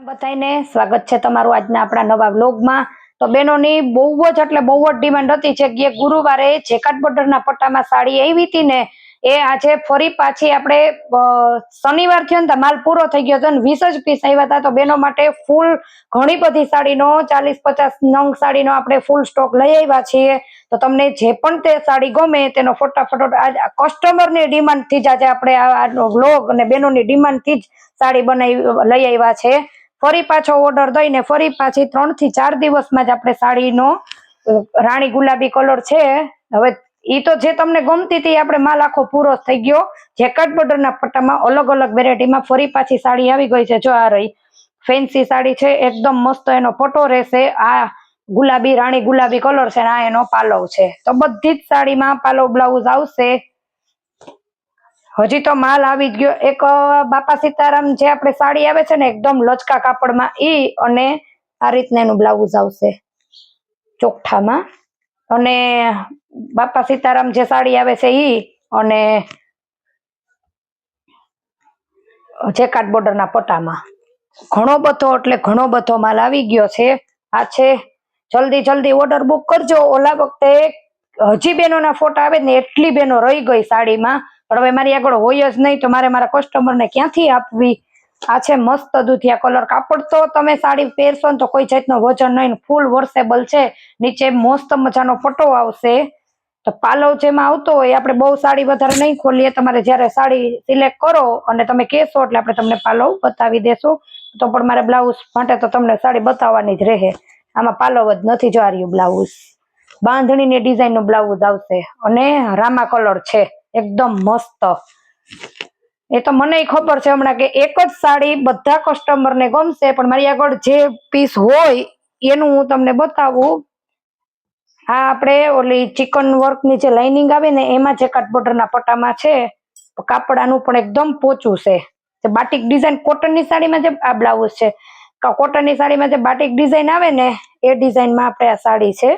બધાને સ્વાગત છે તમારું આજના આપણા નવા વ્લોગમાં। તો બહેનોની બહુ જ એટલે બહુ જ ડિમાન્ડ હતી છે કે ગુરુવારે જેકાટ બોર્ડરના પટ્ટામાં સાડી આવી હતી ને એ આજે ફરી પાછી આપણે શનિવાર થયો ને માલ પૂરો થઈ ગયો હતો ને 20 જ પીસ આવ્યા હતા। તો બહેનો માટે ફૂલ ઘણી બધી સાડીનો 40-50 નંગ સાડીનો આપણે ફૂલ સ્ટોક લઈ આવ્યા છીએ। તો તમને જે પણ તે સાડી ગમે તેનો ફટાફટ કસ્ટમરની ડિમાન્ડથી જ આજે આપણે આ વ્લોગ અને બહેનોની ડિમાન્ડથી જ સાડી લઈ આવ્યા છે। ફરી પાછો ઓર્ડર દઈને ફરી પાછી 3 થી 4 દિવસમાં જ આપણે સાડીનો રાણી ગુલાબી કલર છે। હવે ઈ તો જે તમને ગમતી હતી આપણે માલ આખો પૂરો થઈ ગયો। જેકાટ બોર્ડરના પટ્ટામાં અલગ અલગ વેરાયટીમાં ફરી પાછી સાડી આવી ગઈ છે। જો આ રહી ફેન્સી સાડી છે, એકદમ મસ્ત એનો પટો રહેશે। આ ગુલાબી રાણી ગુલાબી કલર છે ને આ એનો પાલવ છે। તો બધી જ સાડીમાં પાલવ બ્લાઉઝ આવશે। હજી તો માલ આવી જ ગયો। એક બાપા સીતારામ જે આપણે સાડી આવે છે ને એકદમ લચકા કાપડમાં ઈ અને આ રીતના એનું બ્લાઉઝ આવશે ચોકઠામાં। અને બાપા સીતારામ જે સાડી આવે છે ઈ અને જેકાટ બોર્ડરના પટ્ટામાં ઘણો બધો એટલે ઘણો બધો માલ આવી ગયો છે। આ છે જલ્દી ઓર્ડર બુક કરજો। ઓલા વખતે હજી બહેનોના ફોટા આવે ને એટલી બહેનો રહી ગઈ સાડીમાં, પણ હવે મારી આગળ હોય જ નહીં તો મારે મારા કસ્ટમરને ક્યાંથી આપવી। આ છે મસ્ત દુધિયા કલર કાપડ। તો તમે સાડી પહેરશો ને તો કોઈ જાતનો વજન નહીં, ફૂલ વોશેબલ છે। નીચે મસ્ત મજાનો પટ્ટો આવશે। તો પાલવ જેમાં આવતો હોય આપણે બહુ સાડી વધારે નહીં ખોલીએ, તમારે જ્યારે સાડી સિલેક્ટ કરો અને તમે કહેશો એટલે આપણે તમને પાલવ બતાવી દેશું। તો પણ મારે બ્લાઉઝ માટે તો તમને સાડી બતાવવાની જ રહે। આમાં પાલવ જ નથી, જો આ રહ્યું બ્લાઉઝ બાંધણીની ડિઝાઇનનું બ્લાઉઝ આવશે અને રામા કલર છે એકદમ મસ્ત। એ તો મને ખબર છે હમણાં કે એક જ સાડી બધા કસ્ટમરને ગમશે, પણ મારી આગળ જે પીસ હોય એનું હું તમને બતાવું। આ આપણે ઓલી ચિકન વર્કની જે લાઇનિંગ આવે ને એમાં જેકાટ બોર્ડરના પટ્ટામાં છે। કાપડાનું પણ એકદમ પોચું છે। બાટિક ડિઝાઇન કોટનની સાડીમાં જે આ બ્લાઉઝ છે, કોટનની સાડીમાં જે બાટિક ડિઝાઇન આવે ને એ ડિઝાઇનમાં આપણે આ સાડી છે।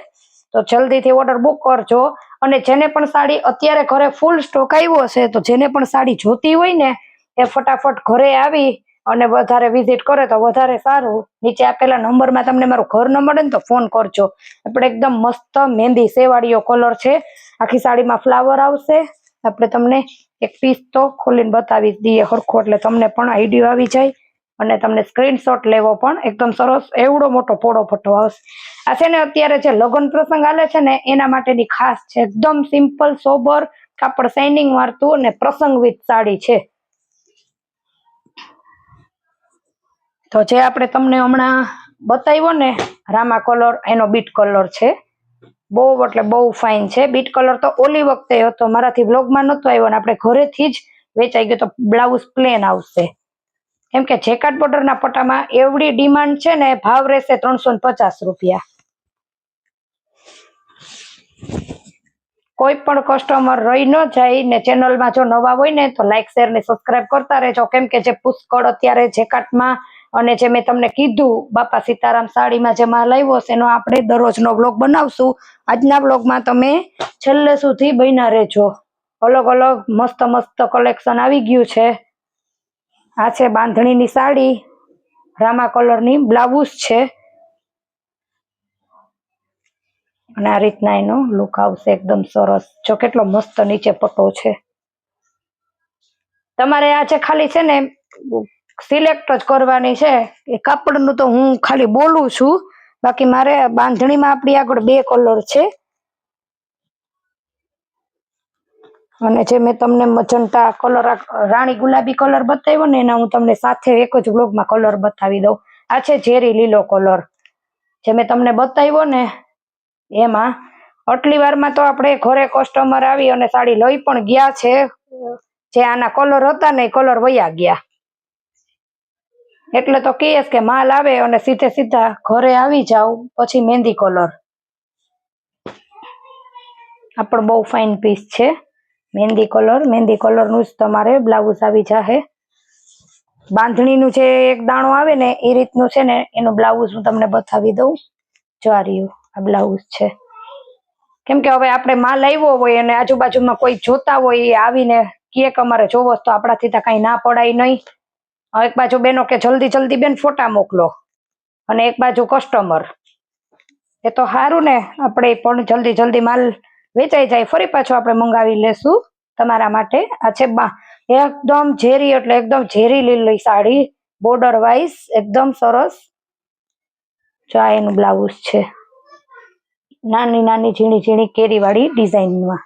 તો જલ્દીથી ઓર્ડર બુક કરજો। અને જેને પણ સાડી અત્યારે ઘરે ફૂલ સ્ટોક આવ્યો છે તો જેને પણ સાડી જોતી હોય ને એ ફટાફટ ઘરે આવી અને વધારે વિઝિટ કરે તો વધારે સારું। નીચે આપેલા નંબરમાં તમને મારું ઘર ન મળે ને તો ફોન કરજો। આપણે એકદમ મસ્ત મહેંદી સેવાળીયો કલર છે। આખી સાડીમાં ફ્લાવર આવશે। આપણે તમને એક પીસ તો ખોલીને બતાવી દઈએ હરખો એટલે તમને પણ આઈડિયો આવી જાય અને તમને સ્ક્રીનશોટ લેવો પણ એકદમ સરસ એવડો મોટો પોળો પટ્ટો આવશે। આ છે ને અત્યારે જે લગ્ન પ્રસંગ આલે છે ને એના માટેની ખાસ છે। એકદમ સિમ્પલ સોબર કાપડ શાઇનિંગ વાળતું અને પ્રસંગ વિથ સાડી છે। તો જે આપણે તમને હમણાં બતાવ્યો ને રામા કલર એનો બીટ કલર છે। બહુ એટલે બહુ ફાઇન છે। બીટ કલર તો ઓલી વખતે હતો, મારાથી વ્લોગમાં નહોતો આવ્યો ને આપણે ઘરેથી જ વેચાઈ ગયો। તો બ્લાઉઝ પ્લેન આવશે કેમ કે જેકાટ બોર્ડરના પટ્ટામાં એવડી ડિમાન્ડ છે ને ભાવ રહેશે 350 રૂપિયા। કોઈ પણ કસ્ટમર રહી ન જાય ને ચેનલમાં જો નવા હોય ને તો લાઈક શેર ને સબસ્ક્રાઇબ કરતા રહેજો। કેમ કે જે પુષ્કળ અત્યારે જેકાટમાં અને જે મેં તમને કીધું બાપા સીતારામ સાડીમાં જે માલ આવ્યો છે એનો આપણે દરરોજનો વ્લોગ બનાવશું। આજના વ્લોગમાં તમે છેલ્લે સુધી બન્યા રહેજો। અલગ અલગ મસ્ત મસ્ત કલેક્શન આવી ગયું છે। આ છે બાંધણીની સાડી, રામા કલરની બ્લાઉઝ છે અને આ રીતના એનો લુક આવશે એકદમ સરસ। જો કેટલો મસ્ત નીચે પટ્ટો છે। તમારે આ છે ખાલી છે ને સિલેક્ટ જ કરવાની છે। એ કાપડનું તો હું ખાલી બોલું છું, બાકી મારે બાંધણીમાં આપણી આગળ 2 કલર છે અને જે મેં તમને મજંટા કલર રાણી ગુલાબી કલર બતાવ્યો ને એના હું તમને સાથે એક જ વ્લોગમાં કલર બતાવી દઉં। આ છે ઝેરી લીલો કલર જે મેં તમને બતાવ્યો ને એમાં। આટલી વારમાં તો આપણે ઘરે કસ્ટમર આવી અને સાડી લઈ પણ ગયા છે। જે આના કલર હતા ને એ કલર વયા ગયા, એટલે તો કહીશ કે માલ આવે અને સીધા ઘરે આવી જાવ પછી મહેંદી કલર। આ પણ બહુ ફાઇન પીસ છે મહેંદી કલરનું જ તમારે બ્લાઉઝ આવી જાહે। બાંધણીનું જે એક દાણો આવે ને એ રીતનું છે ને એનું બ્લાઉઝ હું તમને બતાવી દઉં। જો આ રહ્યું આ બ્લાઉઝ છે। કેમ કે હવે આપણે માલ આવ્યો હોય અને આજુબાજુમાં કોઈ જોતા હોય એ આવીને કે અમારે જોવો તો આપણાથી તો કાંઈ ના પડાય નહીં એક બાજુ બેનો કે જલ્દી જલ્દી બેન ફોટા મોકલો અને એક બાજુ કસ્ટમર. એ તો સારું ને, આપણે પણ જલ્દી જલ્દી માલ વેચાઈ જાય, ફરી પાછો આપણે મંગાવી લેશું તમારા માટે. આ છે એકદમ ઝેરી, એટલે એકદમ ઝેરી લીલી સાડી, બોર્ડર વાઇઝ એકદમ સરસ. જો આ એનું બ્લાઉઝ છે, નાની નાની ઝીણી ઝીણી કેરી વાળી ડિઝાઇનમાં.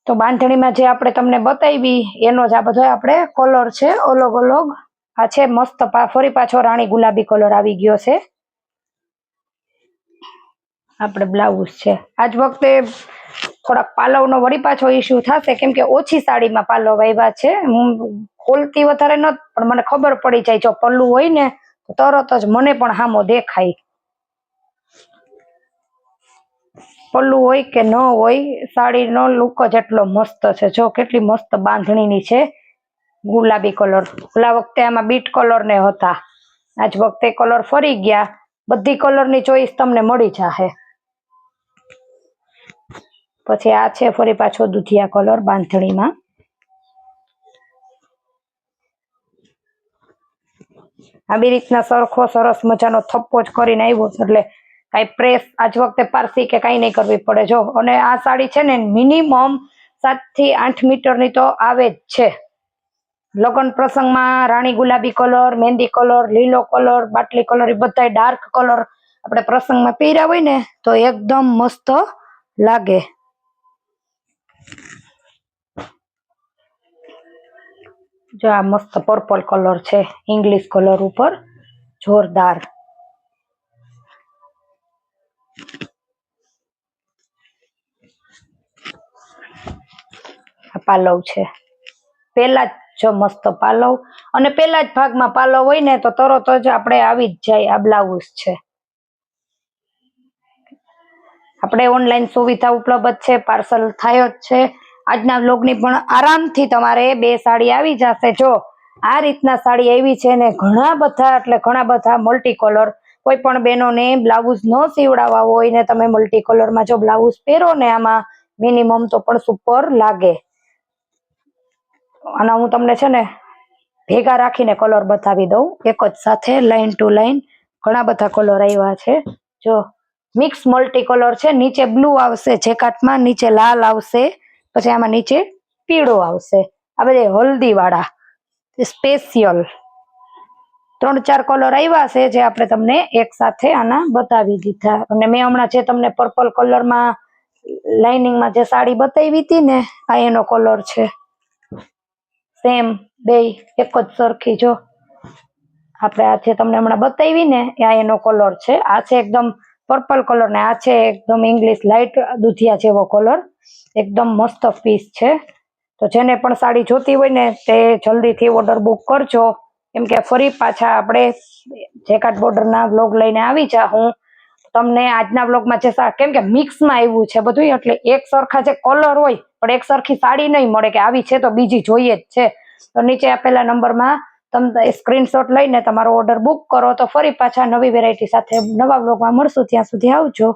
તો બાંધણીમાં જે આપણે તમને બતાવી એનો જ આ બધો આપણે કલર છે અલગ અલગ. આ છે મસ્ત, ફરી પાછો રાણી ગુલાબી કલર આવી ગયો છે. આપણે બ્લાઉઝ છે. આજ વખતે થોડાક પાલવનો વળી પાછો ઇસ્યુ થશે, કેમ કે ઓછી સાડીમાં પાલવ આવ્યા છે. હું ખોલતી વધારે નથી, પણ મને ખબર પડી જાય, જો પલ્લું હોય ને તો તરત જ મને પણ સામો દેખાય. પલ્લું હોય કે ન હોય, સાડીનો લુક જ એટલો મસ્ત છે. જો કેટલી મસ્ત બાંધણીની છે, ગુલાબી કલર. ઓલા વખતે આમાં બીટ કલર ને હતા, આજ વખતે કલર ફરી ગયા. બધી કલરની ચોઈસ તમને મળી જશે. પછી આ છે ફરી પાછો દુધિયા કલર બાંધણીમાં. આવી રીતના સરખો સરસ મજાનો થપ્પો જ કરીને આવ્યો, એટલે કઈ પ્રેસ આજ વખતે પારસી કે કઈ નહીં કરવી પડે. જો, અને આ સાડી છે ને મિનિમમ 7 થી 8 મીટરની તો આવે જ છે. લગ્ન પ્રસંગમાં રાણી ગુલાબી કલર, મહેંદી કલર, લીલો કલર, બાટલી કલર, એ બધા ડાર્ક કલર આપણે પ્રસંગમાં પહેર્યા હોય ને તો એકદમ મસ્ત લાગે. જો આ મસ્ત પર્પલ કલર છે, ઇંગ્લિશ કલર ઉપર, જોરદાર. આ પાલવ છે, પેલા જ જો મસ્ત પાલવ, અને પેલા જ ભાગમાં પાલવ હોય ને તો તરત જ આપણે આવી જ જાય. આ બ્લાઉઝ છે. આપણે ઓનલાઈન સુવિધા ઉપલબ્ધ છે, પાર્સલ થાય જ છે. આજના વ્લોગની પણ આરામથી તમારે 2 સાડી આવી જશે. જો આ રીતના સાડી આવી છે ને ઘણા બધા, એટલે ઘણા બધા મલ્ટી કલર. કોઈ પણ બહેનોને બ્લાઉઝ ન સીવડાવવા હોય ને તમે મલ્ટી કલરમાં જો બ્લાઉઝ પહેરો ને આમાં મિનિમમ તો પણ સુપર લાગે. અને હું તમને છે ને ભેગા રાખીને કલર બતાવી દઉં એક જ સાથે, લાઈન ટુ લાઈન. ઘણા બધા કલર આવ્યા છે. જો મિક્સ મલ્ટી કલર છે, નીચે બ્લુ આવશે જેકાટમાં, નીચે લાલ આવશે, પછી આમાં નીચે પીળો આવશે. આ બધા હલ્દી વાળા સ્પેશિયલ 3-4 કલર આવ્યા છે, જે આપણે તમને એક સાથે આના બતાવી દીધા. અને મેં હમણાં જે તમને પર્પલ કલરમાં લાઇનિંગમાં જે સાડી બતાવી હતી ને, આ એનો કલર છે. સેમ બે એક જ સરખી. જો આપણે આ જે તમને હમણાં બતાવી ને આ એનો કલર છે. આ છે એકદમ પર્પલ કલર ને આ છે એકદમ ઇંગ્લિશ લાઇટ દુધિયા જેવો કલર. એકદમ મસ્ત પીસ છે. તો જેને પણ સાડી જોતી હોય ને તે જલ્દીથી ઓર્ડર બુક કરજો, કેમ કે ફરી પાછા આપણે જેકાટ બોર્ડરના વ્લોગ લઈને આવી જા. હું તમને આજના વ્લોગમાં જે કેમ કે મિક્સમાં આવ્યું છે બધું, એટલે એક સરખા જે કલર હોય પણ એક સરખી સાડી નહીં મળે કે આવી છે તો બીજી જોઈએ જ છે. તો નીચે આપેલા નંબરમાં તમે સ્ક્રીનશોટ લઈને તમારો ઓર્ડર બુક કરો. તો ફરી પાછા નવી વેરાયટી સાથે નવા વ્લોગમાં મળશું. ત્યાં સુધી આવજો.